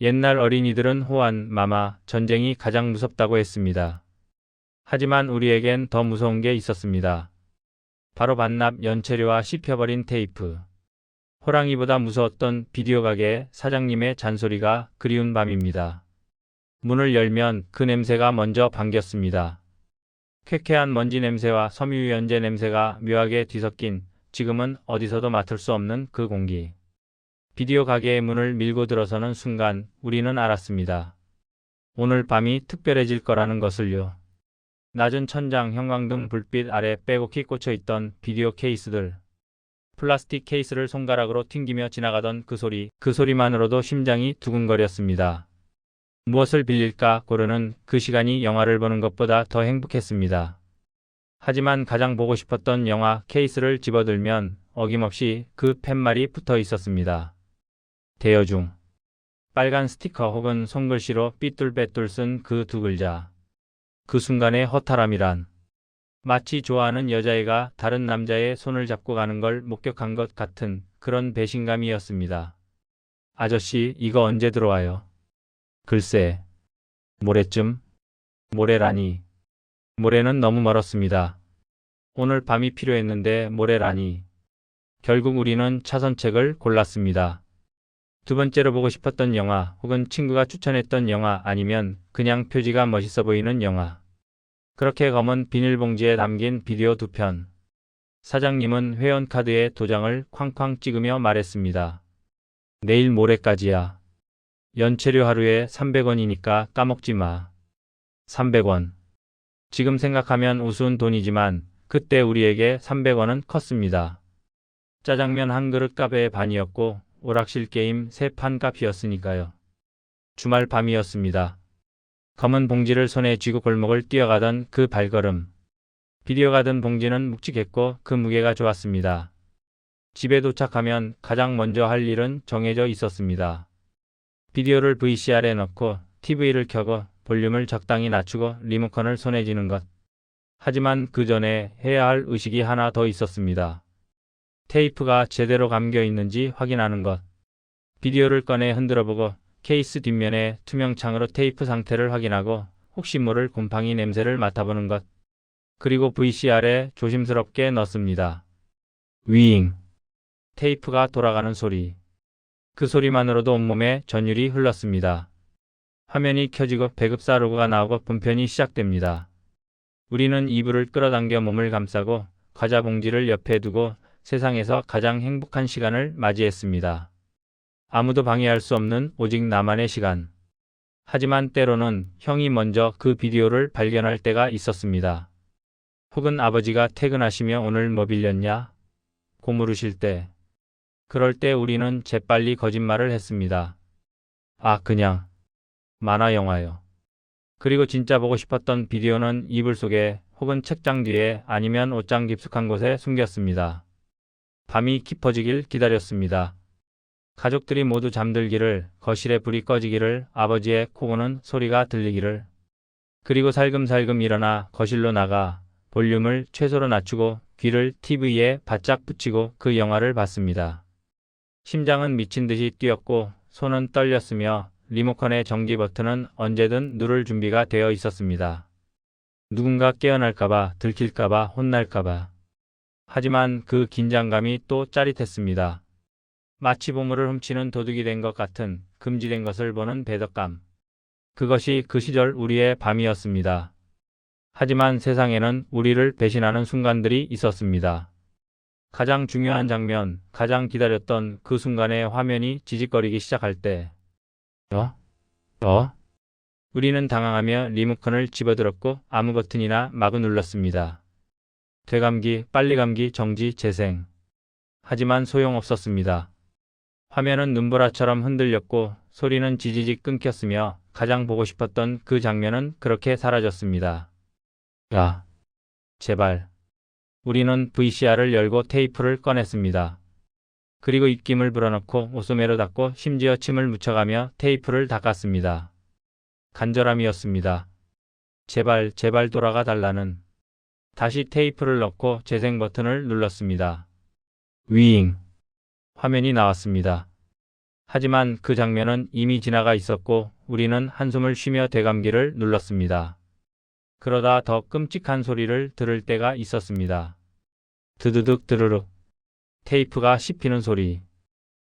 옛날 어린이들은 호환, 마마, 전쟁이 가장 무섭다고 했습니다. 하지만 우리에겐 더 무서운 게 있었습니다. 바로 반납 연체료와 씹혀버린 테이프. 호랑이보다 무서웠던 비디오 가게 사장님의 잔소리가 그리운 밤입니다. 문을 열면 그 냄새가 먼저 반겼습니다. 쾌쾌한 먼지 냄새와 섬유유연제 냄새가 묘하게 뒤섞인 지금은 어디서도 맡을 수 없는 그 공기. 비디오 가게의 문을 밀고 들어서는 순간 우리는 알았습니다. 오늘 밤이 특별해질 거라는 것을요. 낮은 천장, 형광등, 불빛 아래 빼곡히 꽂혀있던 비디오 케이스들. 플라스틱 케이스를 손가락으로 튕기며 지나가던 그 소리만으로도 심장이 두근거렸습니다. 무엇을 빌릴까 고르는 그 시간이 영화를 보는 것보다 더 행복했습니다. 하지만 가장 보고 싶었던 영화 케이스를 집어들면 어김없이 그 팻말이 붙어 있었습니다. 대여 중. 빨간 스티커 혹은 손글씨로 삐뚤빼뚤 쓴 그 두 글자. 그 순간의 허탈함이란 마치 좋아하는 여자애가 다른 남자의 손을 잡고 가는 걸 목격한 것 같은 그런 배신감이었습니다. 아저씨, 이거 언제 들어와요? 글쎄, 모레쯤? 모레라니. 모레는 너무 멀었습니다. 오늘 밤이 필요했는데 모레라니. 결국 우리는 차선책을 골랐습니다. 두 번째로 보고 싶었던 영화 혹은 친구가 추천했던 영화 아니면 그냥 표지가 멋있어 보이는 영화. 그렇게 검은 비닐봉지에 담긴 비디오 두 편. 사장님은 회원카드에 도장을 쾅쾅 찍으며 말했습니다. 내일 모레까지야. 연체료 하루에 300원이니까 까먹지 마. 300원. 지금 생각하면 우스운 돈이지만 그때 우리에게 300원은 컸습니다. 짜장면 한 그릇 값의 반이었고 오락실 게임 3판 값이었으니까요. 주말 밤이었습니다. 검은 봉지를 손에 쥐고 골목을 뛰어가던 그 발걸음. 비디오가 든 봉지는 묵직했고 그 무게가 좋았습니다. 집에 도착하면 가장 먼저 할 일은 정해져 있었습니다. 비디오를 VCR에 넣고 TV를 켜고 볼륨을 적당히 낮추고 리모컨을 손에 쥐는 것. 하지만 그 전에 해야 할 의식이 하나 더 있었습니다. 테이프가 제대로 감겨 있는지 확인하는 것. 비디오를 꺼내 흔들어보고 케이스 뒷면에 투명창으로 테이프 상태를 확인하고 혹시 모를 곰팡이 냄새를 맡아보는 것. 그리고 VCR에 조심스럽게 넣습니다. 위잉. 테이프가 돌아가는 소리. 그 소리만으로도 온몸에 전율이 흘렀습니다. 화면이 켜지고 배급사 로고가 나오고 본편이 시작됩니다. 우리는 이불을 끌어당겨 몸을 감싸고 과자 봉지를 옆에 두고 세상에서 가장 행복한 시간을 맞이했습니다. 아무도 방해할 수 없는 오직 나만의 시간. 하지만 때로는 형이 먼저 그 비디오를 발견할 때가 있었습니다. 혹은 아버지가 퇴근하시며 오늘 뭐 빌렸냐? 고 물으실 때. 그럴 때 우리는 재빨리 거짓말을 했습니다. 아, 그냥 만화 영화요. 그리고 진짜 보고 싶었던 비디오는 이불 속에 혹은 책장 뒤에 아니면 옷장 깊숙한 곳에 숨겼습니다. 밤이 깊어지길 기다렸습니다. 가족들이 모두 잠들기를, 거실에 불이 꺼지기를, 아버지의 코 고는 소리가 들리기를. 그리고 살금살금 일어나 거실로 나가 볼륨을 최소로 낮추고 귀를 TV에 바짝 붙이고 그 영화를 봤습니다. 심장은 미친 듯이 뛰었고 손은 떨렸으며 리모컨의 정지 버튼은 언제든 누를 준비가 되어 있었습니다. 누군가 깨어날까봐, 들킬까봐, 혼날까봐. 하지만 그 긴장감이 또 짜릿했습니다. 마치 보물을 훔치는 도둑이 된 것 같은 금지된 것을 보는 배덕감. 그것이 그 시절 우리의 밤이었습니다. 하지만 세상에는 우리를 배신하는 순간들이 있었습니다. 가장 중요한 장면, 가장 기다렸던 그 순간에 화면이 지직거리기 시작할 때. 우리는 당황하며 리모컨을 집어들었고 아무 버튼이나 마구 눌렀습니다. 되감기, 빨리감기, 정지, 재생. 하지만 소용없었습니다. 화면은 눈보라처럼 흔들렸고 소리는 지지직 끊겼으며 가장 보고 싶었던 그 장면은 그렇게 사라졌습니다. 야, 제발. 우리는 VCR을 열고 테이프를 꺼냈습니다. 그리고 입김을 불어넣고 옷소매로 닦고 심지어 침을 묻혀가며 테이프를 닦았습니다. 간절함이었습니다. 제발, 제발 돌아가 달라는. 다시 테이프를 넣고 재생 버튼을 눌렀습니다. 위잉. 화면이 나왔습니다. 하지만 그 장면은 이미 지나가 있었고 우리는 한숨을 쉬며 대감기를 눌렀습니다. 그러다 더 끔찍한 소리를 들을 때가 있었습니다. 드드득 드르륵. 테이프가 씹히는 소리.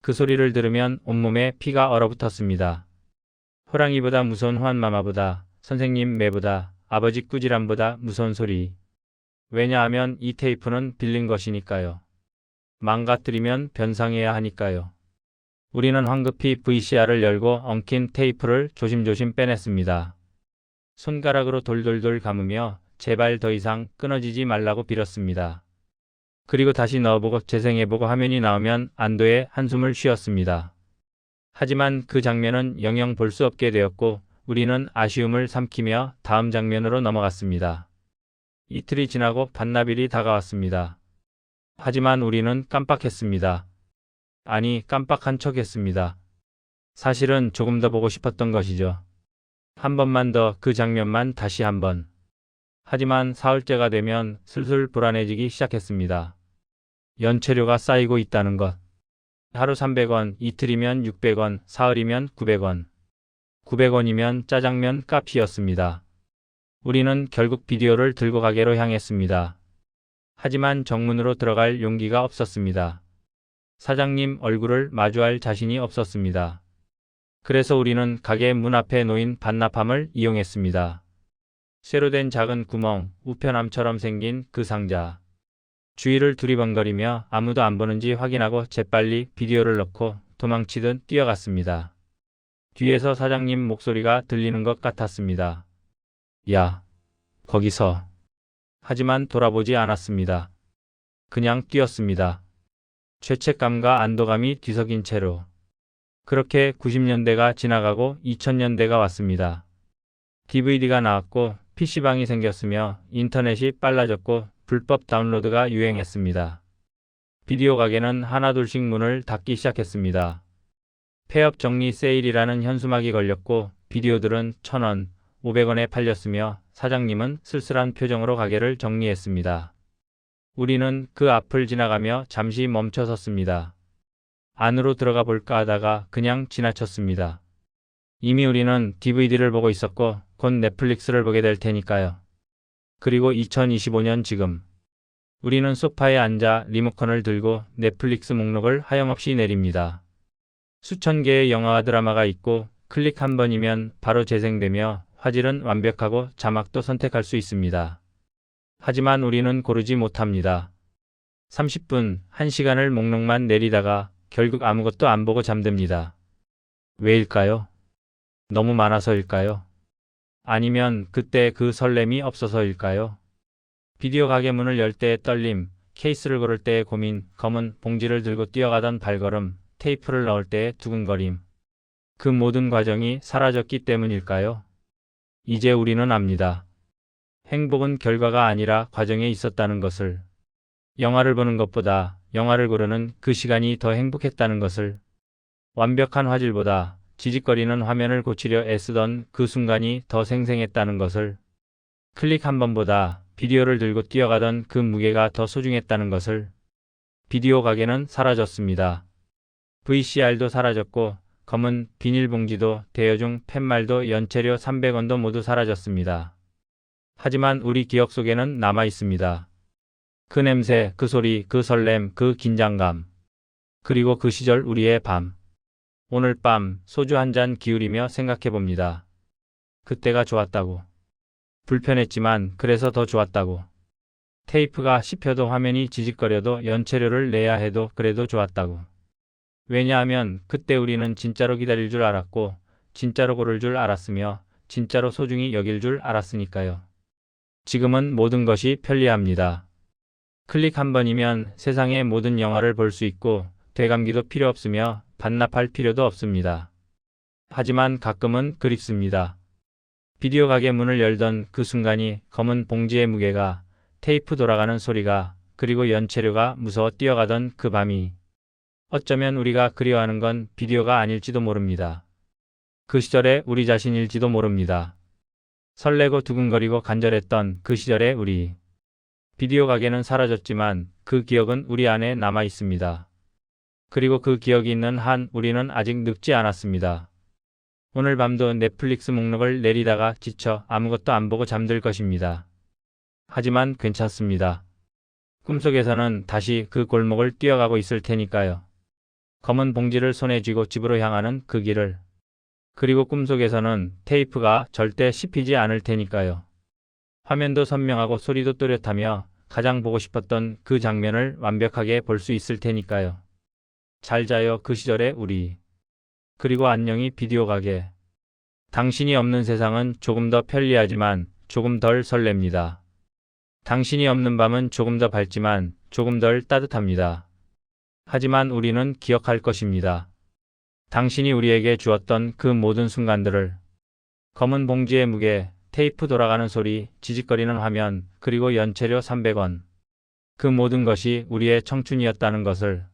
그 소리를 들으면 온몸에 피가 얼어붙었습니다. 호랑이보다 무서운 호환마마보다, 선생님 매보다, 아버지 꾸지람보다 무서운 소리. 왜냐하면 이 테이프는 빌린 것이니까요. 망가뜨리면 변상해야 하니까요. 우리는 황급히 VCR을 열고 엉킨 테이프를 조심조심 빼냈습니다. 손가락으로 돌돌돌 감으며 제발 더 이상 끊어지지 말라고 빌었습니다. 그리고 다시 넣어보고 재생해보고 화면이 나오면 안도의 한숨을 쉬었습니다. 하지만 그 장면은 영영 볼 수 없게 되었고 우리는 아쉬움을 삼키며 다음 장면으로 넘어갔습니다. 이틀이 지나고 반납일이 다가왔습니다. 하지만 우리는 깜빡했습니다. 아니, 깜빡한 척했습니다. 사실은 조금 더 보고 싶었던 것이죠. 한 번만 더 그 장면만 다시 한 번. 하지만 사흘째가 되면 슬슬 불안해지기 시작했습니다. 연체료가 쌓이고 있다는 것. 하루 300원, 이틀이면 600원, 사흘이면 900원. 900원이면 짜장면 값이었습니다. 우리는 결국 비디오를 들고 가게로 향했습니다. 하지만 정문으로 들어갈 용기가 없었습니다. 사장님 얼굴을 마주할 자신이 없었습니다. 그래서 우리는 가게 문 앞에 놓인 반납함을 이용했습니다. 쇠로 된 작은 구멍, 우편함처럼 생긴 그 상자. 주위를 두리번거리며 아무도 안 보는지 확인하고 재빨리 비디오를 넣고 도망치듯 뛰어갔습니다. 뒤에서 사장님 목소리가 들리는 것 같았습니다. 야, 거기서. 하지만 돌아보지 않았습니다. 그냥 뛰었습니다. 죄책감과 안도감이 뒤섞인 채로. 그렇게 90년대가 지나가고 2000년대가 왔습니다. DVD가 나왔고 PC방이 생겼으며 인터넷이 빨라졌고 불법 다운로드가 유행했습니다. 비디오 가게는 하나둘씩 문을 닫기 시작했습니다. 폐업 정리 세일이라는 현수막이 걸렸고 비디오들은 1000원, 500원에 팔렸으며 사장님은 쓸쓸한 표정으로 가게를 정리했습니다. 우리는 그 앞을 지나가며 잠시 멈춰 섰습니다. 안으로 들어가 볼까 하다가 그냥 지나쳤습니다. 이미 우리는 DVD를 보고 있었고 곧 넷플릭스를 보게 될 테니까요. 그리고 2025년 지금 우리는 소파에 앉아 리모컨을 들고 넷플릭스 목록을 하염없이 내립니다. 수천 개의 영화와 드라마가 있고 클릭 한 번이면 바로 재생되며 화질은 완벽하고 자막도 선택할 수 있습니다. 하지만 우리는 고르지 못합니다. 30분, 1시간을 목록만 내리다가 결국 아무것도 안 보고 잠듭니다. 왜일까요? 너무 많아서일까요? 아니면 그때 그 설렘이 없어서일까요? 비디오 가게 문을 열 때의 떨림, 케이스를 고를 때의 고민, 검은 봉지를 들고 뛰어가던 발걸음, 테이프를 넣을 때의 두근거림. 그 모든 과정이 사라졌기 때문일까요? 이제 우리는 압니다. 행복은 결과가 아니라 과정에 있었다는 것을. 영화를 보는 것보다 영화를 고르는 그 시간이 더 행복했다는 것을. 완벽한 화질보다 지직거리는 화면을 고치려 애쓰던 그 순간이 더 생생했다는 것을. 클릭 한 번보다 비디오를 들고 뛰어가던 그 무게가 더 소중했다는 것을. 비디오 가게는 사라졌습니다. VCR도 사라졌고 검은 비닐봉지도 대여중 팻말도 연체료 300원도 모두 사라졌습니다. 하지만 우리 기억 속에는 남아 있습니다. 그 냄새, 그 소리, 그 설렘, 그 긴장감. 그리고 그 시절 우리의 밤. 오늘 밤 소주 한 잔 기울이며 생각해 봅니다. 그때가 좋았다고. 불편했지만 그래서 더 좋았다고. 테이프가 씹혀도 화면이 지직거려도 연체료를 내야 해도 그래도 좋았다고. 왜냐하면 그때 우리는 진짜로 기다릴 줄 알았고 진짜로 고를 줄 알았으며 진짜로 소중히 여길 줄 알았으니까요. 지금은 모든 것이 편리합니다. 클릭 한 번이면 세상의 모든 영화를 볼 수 있고 되감기도 필요 없으며 반납할 필요도 없습니다. 하지만 가끔은 그립습니다. 비디오 가게 문을 열던 그 순간이 검은 봉지의 무게가, 테이프 돌아가는 소리가, 그리고 연체료가 무서워 뛰어가던 그 밤이. 어쩌면 우리가 그리워하는 건 비디오가 아닐지도 모릅니다. 그 시절의 우리 자신일지도 모릅니다. 설레고 두근거리고 간절했던 그 시절의 우리. 비디오 가게는 사라졌지만 그 기억은 우리 안에 남아 있습니다. 그리고 그 기억이 있는 한 우리는 아직 늙지 않았습니다. 오늘 밤도 넷플릭스 목록을 내리다가 지쳐 아무것도 안 보고 잠들 것입니다. 하지만 괜찮습니다. 꿈속에서는 다시 그 골목을 뛰어가고 있을 테니까요. 검은 봉지를 손에 쥐고 집으로 향하는 그 길을. 그리고 꿈속에서는 테이프가 절대 씹히지 않을 테니까요. 화면도 선명하고 소리도 또렷하며 가장 보고 싶었던 그 장면을 완벽하게 볼 수 있을 테니까요. 잘 자요, 그 시절의 우리. 그리고 안녕히 비디오 가게. 당신이 없는 세상은 조금 더 편리하지만 조금 덜 설렙니다. 당신이 없는 밤은 조금 더 밝지만 조금 덜 따뜻합니다. 하지만 우리는 기억할 것입니다. 당신이 우리에게 주었던 그 모든 순간들을. 검은 봉지의 무게, 테이프 돌아가는 소리, 지직거리는 화면, 그리고 연체료 300원. 그 모든 것이 우리의 청춘이었다는 것을.